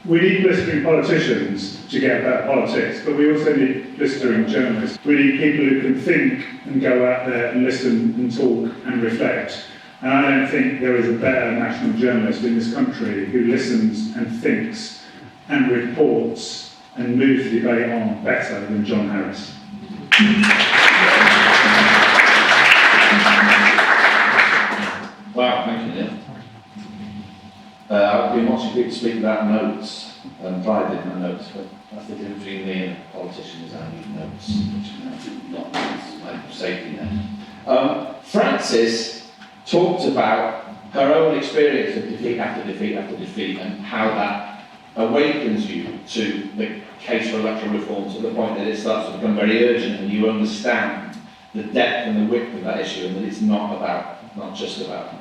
We need blistering politicians to get better politics, but we also need blistering journalists. We need people who can think and go out there and listen and talk and reflect. And I don't think there is a better national journalist in this country who listens and thinks and reports and moves the debate on better than John Harris. Wow, thank you, Neil. I've been watching people speak without notes, and Clyde did my notes, but that's the difference between me and a politician is I need notes, which is not like safety net. Frances talked about her own experience of defeat after defeat after defeat, and how that awakens you to the case for electoral reform to the point that it starts to become very urgent, and you understand the depth and the width of that issue, and that it's not just about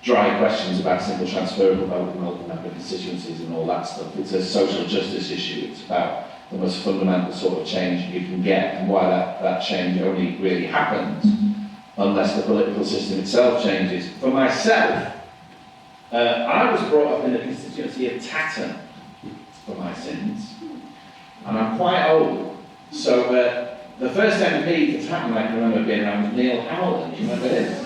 dry questions about single transferable vote and multiple member constituencies and all that stuff. It's a social justice issue. It's about the most fundamental sort of change you can get, and why that change only really happens unless the political system itself changes. For myself, I was brought up in the constituency of Tatton for my sins, and I'm quite old. So the first MP for Tatton I can remember being around was Neil Howland. Do you remember him?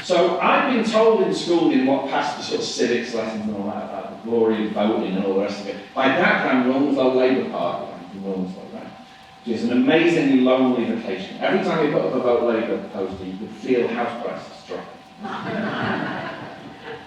So I've been told in school in what passed the sort of civics lessons and all that about the glory of voting and all the rest of it. My dad ran Wilmslow Labour Party, in Wilmslow, right? Which is an amazingly lonely vocation. Every time you put up a vote Labour poster, you could feel house prices dropping.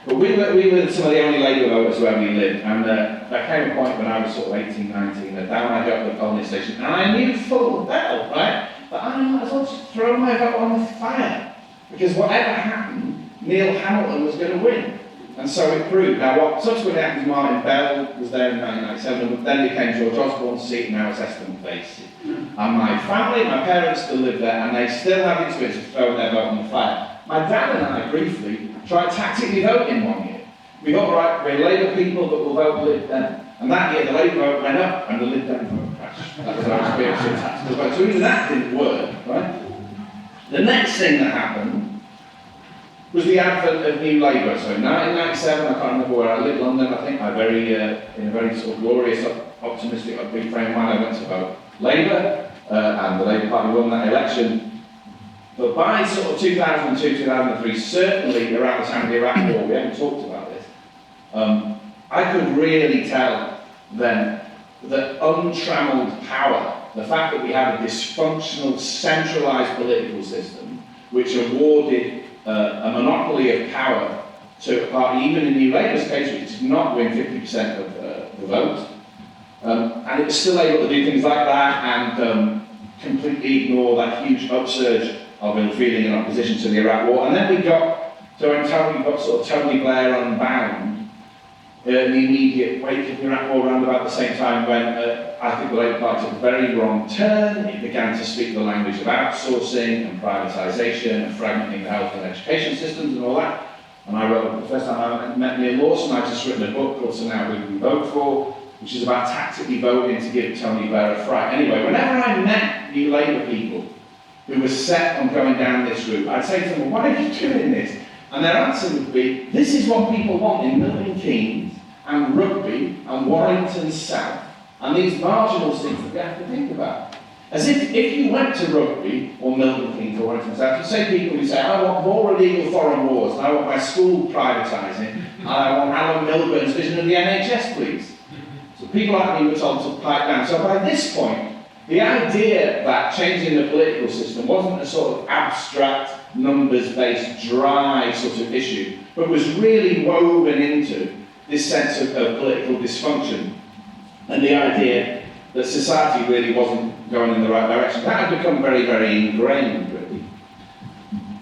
But we were some of the only Labour voters where we lived, and there came a point when I was sort of 18, 19, that down I got to the polling station, and I knew full well, right, that I might as well just throw my vote on the fire. Because whatever happened, Neil Hamilton was going to win. And so it proved. Now, what subsequently happened is Martin Bell was there in 1997, and then became George Osborne's seat, and now it's Eston Place. And my family, my parents still live there, and they still have the experience of throwing their vote on the fire. My dad and I briefly tried tactically voting one year. We got right, we're Labour people, but we'll vote Lib Dem. And that year the Labour vote went up, and the Lib Dem vote crashed. That was our experience of tactical vote. So even that didn't work, right? The next thing that happened was the advent of New Labour. So in 1997, I can't remember where I lived, London, I think in a very sort of glorious, optimistic, upbeat frame of mind, I went to vote Labour, and the Labour Party won that election. But by sort of 2002, 2003, certainly around the time of the Iraq War, we haven't talked about this, I could really tell then that untrammelled power, the fact that we had a dysfunctional, centralised political system, which awarded a monopoly of power to a party, even in New Labour's case, which did not win 50% of the vote. And it was still able to do things like that and completely ignore that huge upsurge of ill feeling and opposition to the Iraq War. And then we got sort of Tony Blair unbound, in the immediate wake of the Iraq War, around about the same time when I think the Labour Party took a very wrong turn. It began to speak the language of outsourcing and privatisation and fragmenting the health and education systems and all that. And I wrote, the first time I met Neil Lawson, I'd just written a book called So Now Who Do We Vote For, which is about tactically voting to give Tony Blair a fright. Anyway, whenever I met New Labour people who were set on going down this route, I'd say to them, well, why are you doing this? And their answer would be, this is what people want in Milton Keynes and Rugby and Warrington South, and these marginal seats that we have to think about. As if you went to Rugby or Milton Keynes or Warrington South, you say people who say, I want more illegal foreign wars, and I want my school privatising, and I want Alan Milburn's vision of the NHS, please. So people like me were told to pipe down. So by this point, the idea that changing the political system wasn't a sort of abstract, numbers-based, dry sort of issue, but was really woven into this sense of political dysfunction and the idea that society really wasn't going in the right direction. That had become very, very ingrained, really.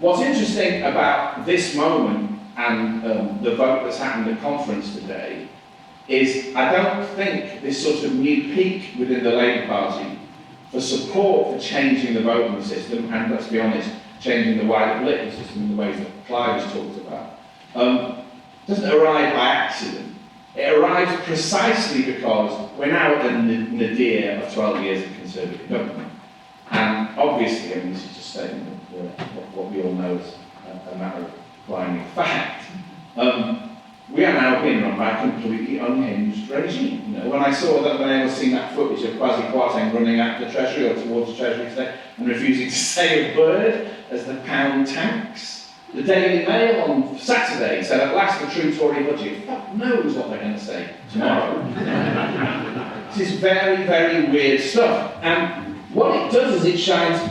What's interesting about this moment and the vote that's happened at conference today is I don't think this sort of new peak within the Labour Party for support for changing the voting system, and let's be honest, changing the wider political system in the ways that Clive has talked about, doesn't arrive by accident. It arrives precisely because we're now at the nadir of 12 years of Conservative government. And obviously, I mean, this is just stating what we all know is a matter of blinding fact. we are now being run by a completely unhinged regime. You know, when I was seeing that footage of Kwasi Kwarteng running at the Treasury or towards the Treasury today and refusing to say a word as the pound tanks. The Daily Mail on Saturday said, at last the true Tory budget. Fuck knows what they're going to say tomorrow. This is very, very weird stuff. And what it does is it shines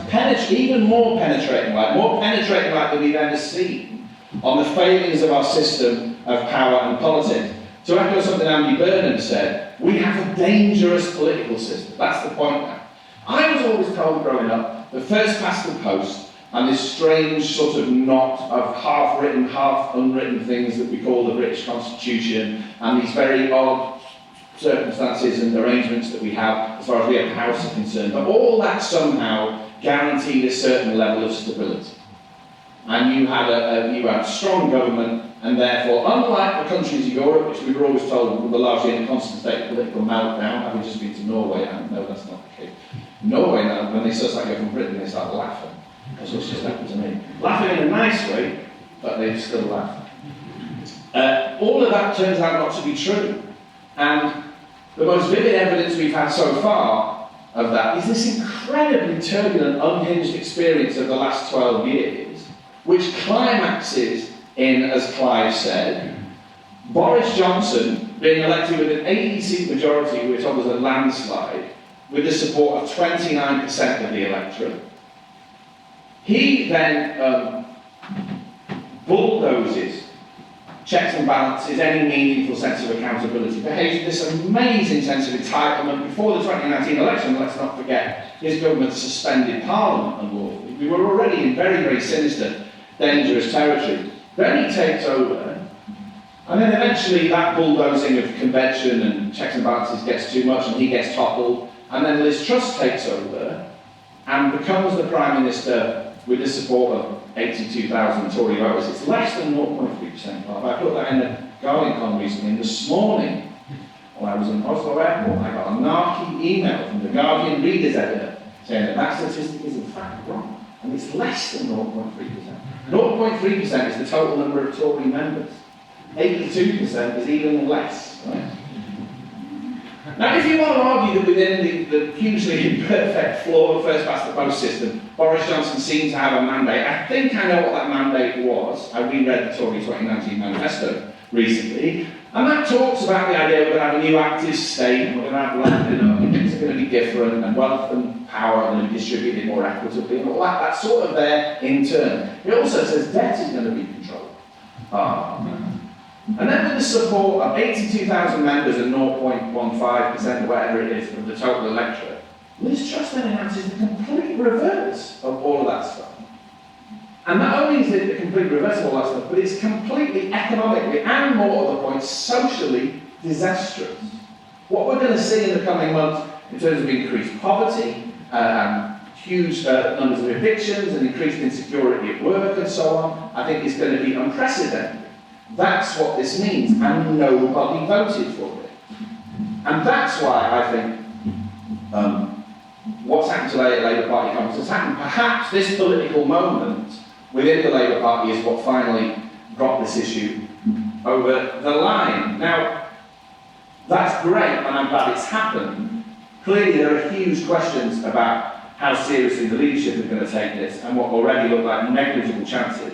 even more penetrating light than we've ever seen on the failings of our system of power and politics. To echo something Andy Burnham said, we have a dangerous political system. That's the point now. I was always told growing up that first past the post and this strange sort of knot of half-written, half-unwritten things that we call the British Constitution and these very odd circumstances and arrangements that we have as far as we as a house are concerned, but all that somehow guaranteed a certain level of stability. And you had a strong government, and therefore, unlike the countries of Europe, which we were always told were largely in a constant state of political meltdown, having just been to Norway, and no, that's not the case. Norway now, when they start going from Britain, they start laughing. That's what's just happened to me. Laughing in a nice way, but they still laugh. All of that turns out not to be true. And the most vivid evidence we've had so far of that is this incredibly turbulent, unhinged experience of the last 12 years, which climaxes in, as Clive said, Boris Johnson being elected with an 80-seat majority, which was a landslide, with the support of 29% of the electorate. He then bulldozes checks and balances, any meaningful sense of accountability, behaves with this amazing sense of entitlement. Before the 2019 election, let's not forget, his government suspended Parliament unlawfully. We were already in very, very sinister, dangerous territory. Then he takes over, and then eventually that bulldozing of convention and checks and balances gets too much and he gets toppled, and then Liz Truss takes over and becomes the Prime Minister with the support of 82,000 Tory voters. It's less than 0.3%. I put that in the Guardian column recently, and this morning, while I was in Oslo Airport, I got a narky email from the Guardian readers editor saying that that statistic is in fact wrong, and it's less than 0.3%. 0.3% is the total number of Tory members. 82% is even less. Right? Now, if you want to argue that within the hugely imperfect, flawed first-past-the-post system, Boris Johnson seemed to have a mandate, I think I know what that mandate was. I reread the Tory 2019 manifesto recently, and that talks about the idea we're going to have a new active state, and we're going to have land and things are going to be different, and wealth and power are going to be distributed more equitably, and all that. That's sort of there in turn. It also says debt is going to be controlled. And then with the support of 82,000 members and 0.15% or whatever it is of the total electorate, Liz Truss then announces the complete reverse of all of that stuff. And not only is it the complete reverse of all that stuff, but it's completely economically and, more to the point, socially disastrous. What we're going to see in the coming months in terms of increased poverty, huge numbers of evictions and increased insecurity at work and so on, I think is going to be unprecedented. That's what this means, and nobody voted for it. And that's why I think what's happened today at Labour Party conference has happened. Perhaps this political moment within the Labour Party is what finally got this issue over the line. Now, that's great, and I'm glad it's happened. Clearly, there are huge questions about how seriously the leadership are going to take this, and what already look like negligible chances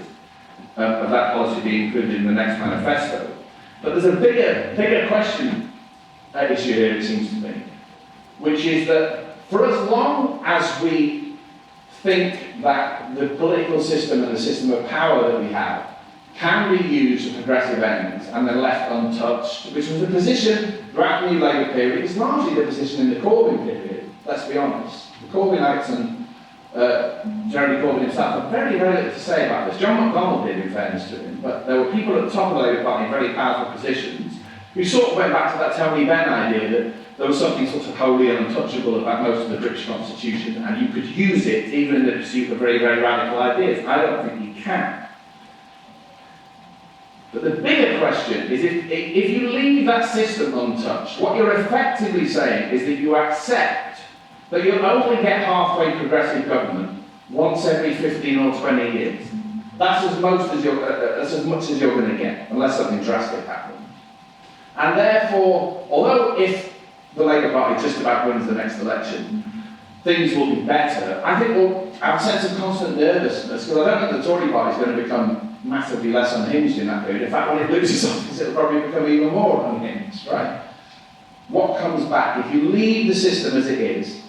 of that policy being included in the next manifesto. But there's a bigger question at issue here, it seems to me, which is that for as long as we think that the political system and the system of power that we have can be used for progressive ends and then left untouched, which was the position throughout the New Labour period, it's largely the position in the Corbyn period, let's be honest. The Corbynites and Jeremy Corbyn himself had very little to say about this. John McDonnell did, in fairness to him, but there were people at the top of the Labour Party in very powerful positions who sort of went back to that Tony Benn idea that there was something sort of wholly untouchable about most of the British Constitution, and you could use it even in the pursuit of very, very radical ideas. I don't think you can. But the bigger question is if you leave that system untouched, what you're effectively saying is that you accept that you'll only get halfway progressive government once every 15 or 20 years. That's that's as much as you're going to get, unless something drastic happens. And therefore, although if the Labour Party just about wins the next election, things will be better, I think we'll have a sense of constant nervousness, because I don't think the Tory party is going to become massively less unhinged in that period. In fact, when it loses office, it'll probably become even more unhinged, right? What comes back? If you leave the system as it is,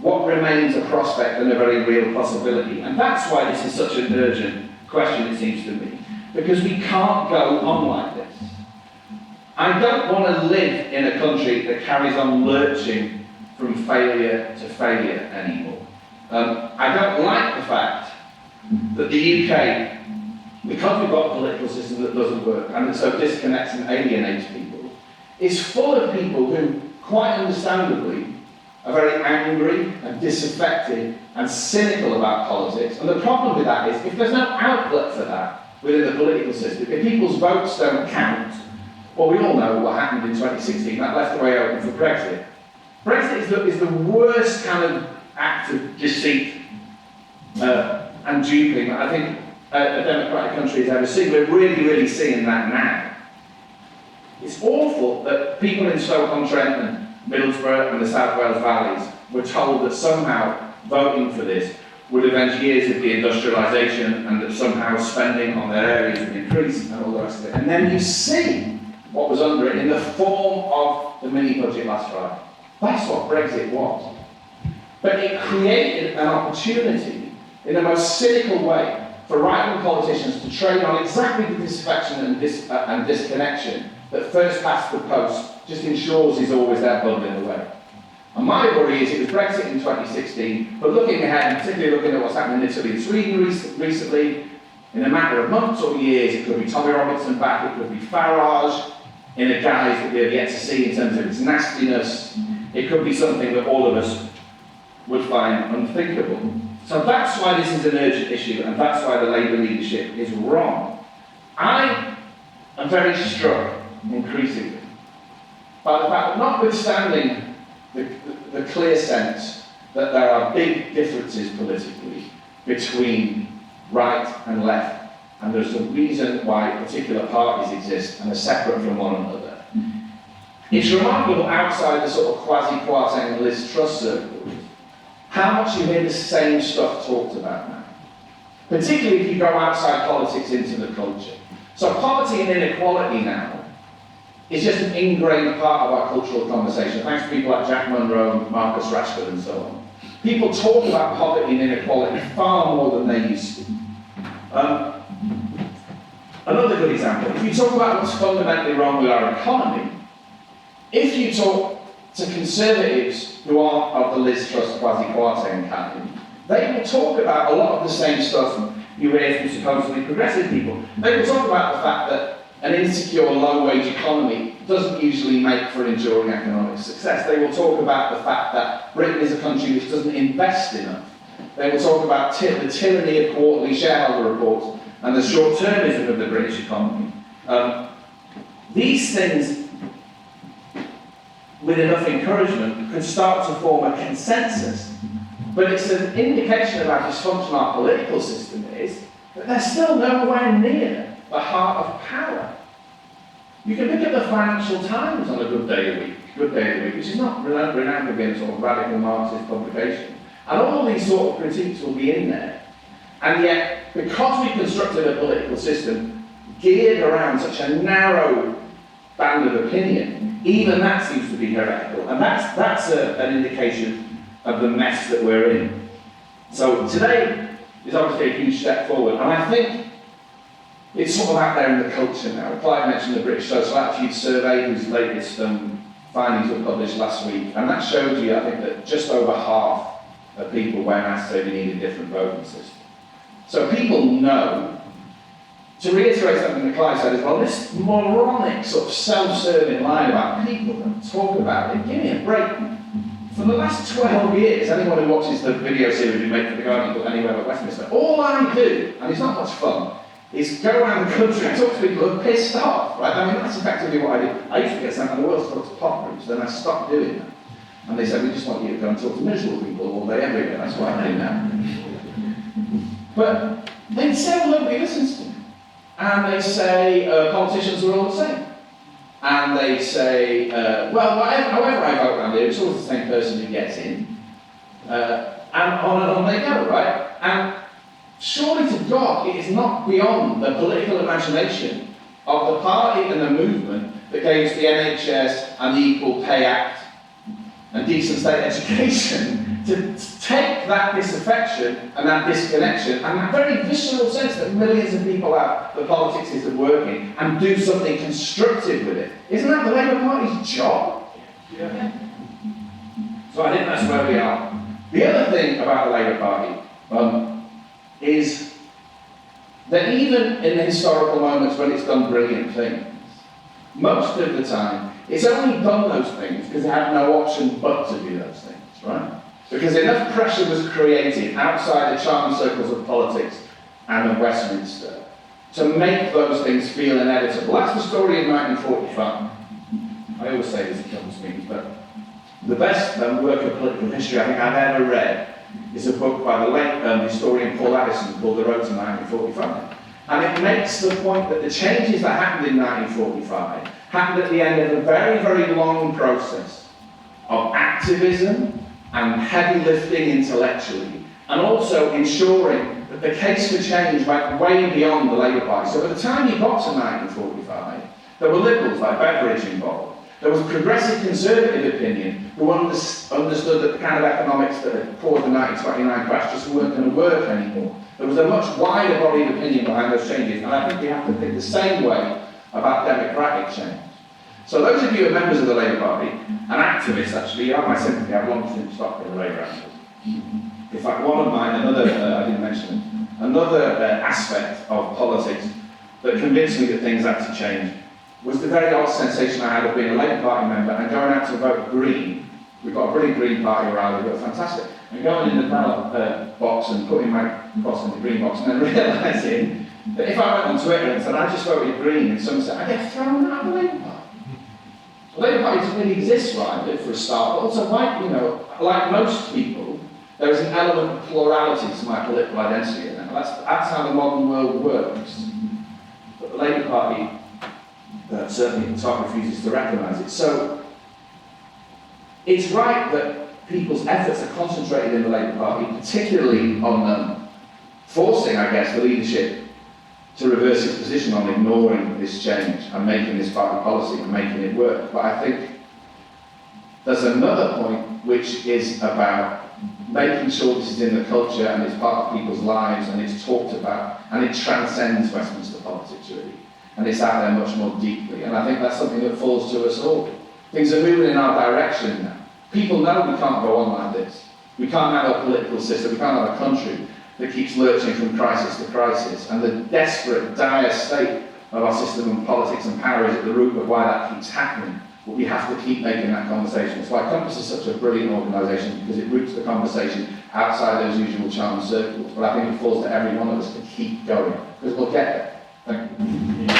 what remains a prospect and a very real possibility? And that's why this is such an urgent question, it seems to me, because we can't go on like this. I don't want to live in a country that carries on lurching from failure to failure anymore. I don't like the fact that the UK, because we've got a political system that doesn't work and that so disconnects and alienates people, is full of people who, quite understandably, are very angry and disaffected and cynical about politics. And the problem with that is, if there's no outlet for that within the political system, if people's votes don't count, well, we all know what happened in 2016. That left the way open for Brexit. Brexit is the worst kind of act of deceit and duping that I think a democratic country has ever seen. We're really, really seeing that now. It's awful that people in Stoke-on-Trent and Middlesbrough and the South Wales valleys were told that somehow voting for this would avenge years of deindustrialisation and that somehow spending on their areas would increase and all the rest of it. And then you see what was under it in the form of the mini-budget last Friday. That's what Brexit was. But it created an opportunity in the most cynical way for right-wing politicians to trade on exactly the disaffection and disconnection that first past the post just ensures is always there bubbling away. And my worry is it was Brexit in 2016, but looking ahead, and particularly looking at what's happening in Italy and Sweden recently, in a matter of months or years, it could be Tommy Robinson back, it could be Farage in a guise that we have yet to see in terms of its nastiness. It could be something that all of us would find unthinkable. So that's why this is an urgent issue, and that's why the Labour leadership is wrong. I am very struck, increasingly, by the fact that notwithstanding the clear sense that there are big differences politically between right and left, and there's a reason why particular parties exist and are separate from one another. It's remarkable outside the sort of quasi-Kwarteng Liz Truss circles, how much you hear the same stuff talked about now. Particularly if you go outside politics into the culture. So poverty and inequality now is just an ingrained part of our cultural conversation, thanks to people like Jack Monroe, Marcus Rashford and so on. People talk about poverty and inequality far more than they used to. Another good example, if you talk about what's fundamentally wrong with our economy, if you talk to conservatives who aren't of the Liz Truss quasi-Kwarteng kind, they will talk about a lot of the same stuff you hear from supposedly progressive people. They will talk about the fact that an insecure, low-wage economy doesn't usually make for enduring economic success. They will talk about the fact that Britain is a country which doesn't invest enough. They will talk about the tyranny of quarterly shareholder reports and the short-termism of the British economy. These things, with enough encouragement, could start to form a consensus. But it's an indication of how dysfunctional our political system is that they're still nowhere near the heart of power. You can pick up the Financial Times on a good day of the week, which is not renowned for being a sort of radical Marxist publication. And all these sort of critiques will be in there. And yet, because we constructed a political system geared around such a narrow band of opinion, even that seems to be heretical. And that's an indication of the mess that we're in. So today is obviously a huge step forward. And I think it's sort of out there in the culture now. Clive mentioned the British Social Attitude Survey, whose latest findings were published last week. And that showed you, I think, that just over half of people, when asked, say they need a different voting system. So people know. To reiterate something that Clive said as well, this moronic sort of self-serving line about people that talk about it, give me a break. For the last 12 years, anyone who watches the video series we make for The Guardian called Anywhere But Westminster, all I do, and it's not much fun, is go around the country and talk to people who are pissed off, right? I mean, that's effectively what I do. I used to get sent on the world to talk to pop groups, then I stopped doing that. And they said, we just want you to go and talk to miserable people all day, every day. That's what I do now. But They say, well, nobody listens to me. And they say, politicians are all the same. And they say, however I vote around here, it's always the same person who gets in. And on they go, right? And surely to God, it is not beyond the political imagination of the party and the movement that gave us the NHS and the Equal Pay Act and decent state education to take that disaffection and that disconnection and that very visceral sense that millions of people have that politics isn't working and do something constructive with it. Isn't that the Labour Party's job? Yeah. So I think that's where we are. The other thing about the Labour Party is that even in the historical moments when it's done brilliant things, most of the time, it's only done those things because it had no option but to do those things, right? Because enough pressure was created outside the charm circles of politics and of Westminster to make those things feel inevitable. That's the story of 1945. I always say this at Government meetings, but the best work of political history I think I've ever read is a book by the late historian Paul Addison called The Road to 1945. And it makes the point that the changes that happened in 1945 happened at the end of a very, very long process of activism and heavy lifting intellectually, and also ensuring that the case for change went way beyond the Labour Party. So by the time you got to 1945, there were liberals like Beveridge involved. There was progressive conservative opinion who understood that the kind of economics that had caused the 1929 crash just weren't going to work anymore. There was a much wider body of opinion behind those changes, and I think we have to think the same way about democratic change. So those of you who are members of the Labour Party, and activists actually, you have my sympathy. I've long since stopped being a Labour activist. In fact, one of mine, I didn't mention it, another aspect of politics that convinced me that things had to change was the very odd sensation I had of being a Labour Party member and going out to vote Green. We've got a brilliant Green Party around, we've got fantastic. And going in the ballot box and putting my cross in the Green box and then realising that if I went on Twitter and said I just voted Green and someone said I get thrown out of the Labour Party. The Labour Party doesn't really exist, right, for a start, but also like most people, there is an element of plurality to my political identity. And that's how the modern world works. But the Labour Party certainly at the top refuses to recognise it. So it's right that people's efforts are concentrated in the Labour Party, particularly on forcing, I guess, the leadership to reverse its position on ignoring this change and making this party policy and making it work. But I think there's another point which is about making sure this is in the culture and it's part of people's lives and it's talked about and it transcends Westminster politics really. And it's out there much more deeply. And I think that's something that falls to us all. Things are moving in our direction now. People know we can't go on like this. We can't have a political system, we can't have a country that keeps lurching from crisis to crisis. And the desperate, dire state of our system and politics and power is at the root of why that keeps happening. But we have to keep making that conversation. That's why Compass is such a brilliant organisation, because it roots the conversation outside those usual charm circles. But I think it falls to every one of us to keep going, because we'll get there. Thank you.